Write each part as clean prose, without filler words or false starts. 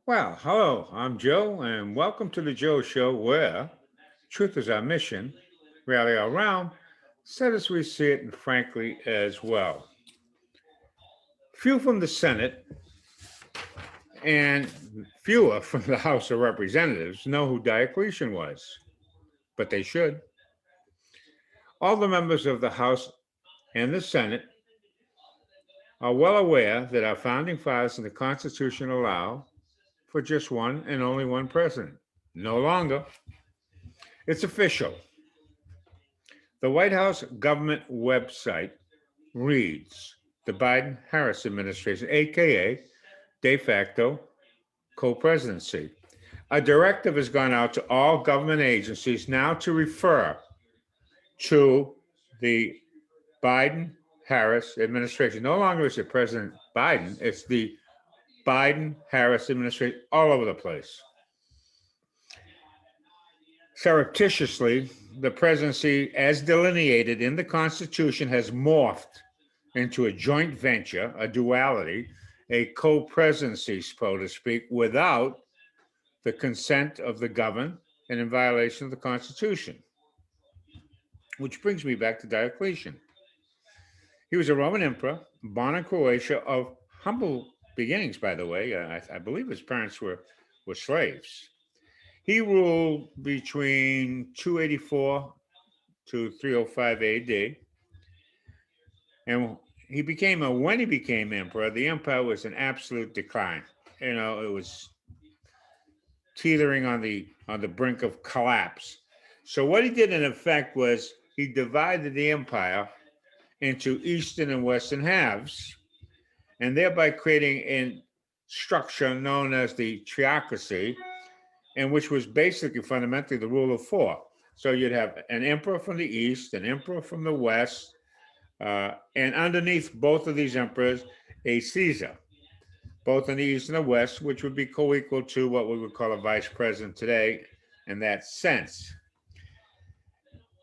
Well, hello, I'm Joe, and welcome to the Joe Show, where truth is our mission, rally our round, said as we see it, and frankly as well. Few from the Senate and fewer from the House of Representatives know who Diocletian was, but they should. All the members of the House and the Senate are well aware that our founding fathers and the Constitution allow for just one and only one president. No longer. It's official. The White House government website reads the Biden Harris administration, aka de facto co-presidency. A directive has gone out to all government agencies now to refer to the Biden Harris administration. No longer is it President Biden, it's the Biden Harris administration all over the place. Surreptitiously, the presidency, as delineated in the Constitution, has morphed into a joint venture, a duality, a co-presidency, so to speak, without the consent of the governed and in violation of the Constitution. Which brings me back to Diocletian. He was a Roman emperor, born in Croatia, of humble beginnings, by the way. I believe his parents were slaves. He ruled between 284 to 305 AD. And when he became emperor, the empire was in absolute decline. It was teetering on the brink of collapse. So what he did in effect was he divided the empire into eastern and western halves, and thereby creating a structure known as the triocracy, and which was basically fundamentally the rule of four. So you'd have an emperor from the east, an emperor from the west, and underneath both of these emperors, a Caesar, both in the east and the west, which would be co-equal to what we would call a vice president today in that sense.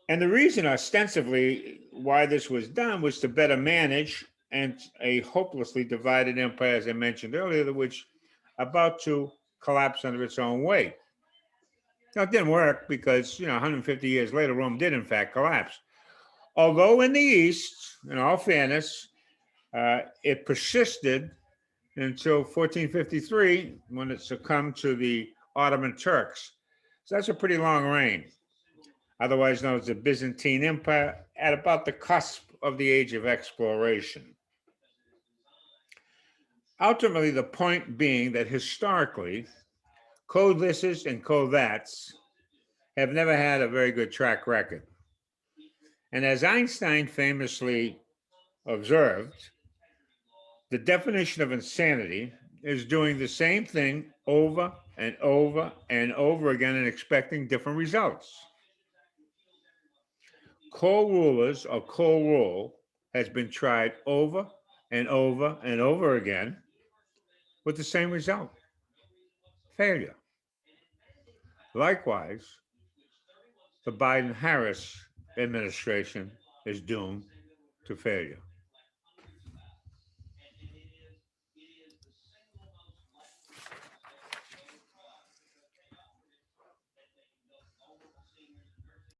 And the reason ostensibly why this was done was to better manage and a hopelessly divided empire, as I mentioned earlier, which about to collapse under its own weight. Now, it didn't work because, 150 years later, Rome did in fact collapse. Although in the East, in all fairness, it persisted until 1453 when it succumbed to the Ottoman Turks. So that's a pretty long reign, otherwise known as the Byzantine Empire, at about the cusp of the age of exploration. Ultimately, the point being that historically, co-thises and co-thats have never had a very good track record. And as Einstein famously observed, the definition of insanity is doing the same thing over and over and over again and expecting different results. Co-rulers or co-rule has been tried over and over and over again with the same result: failure. Likewise, the Biden Harris administration is doomed to failure.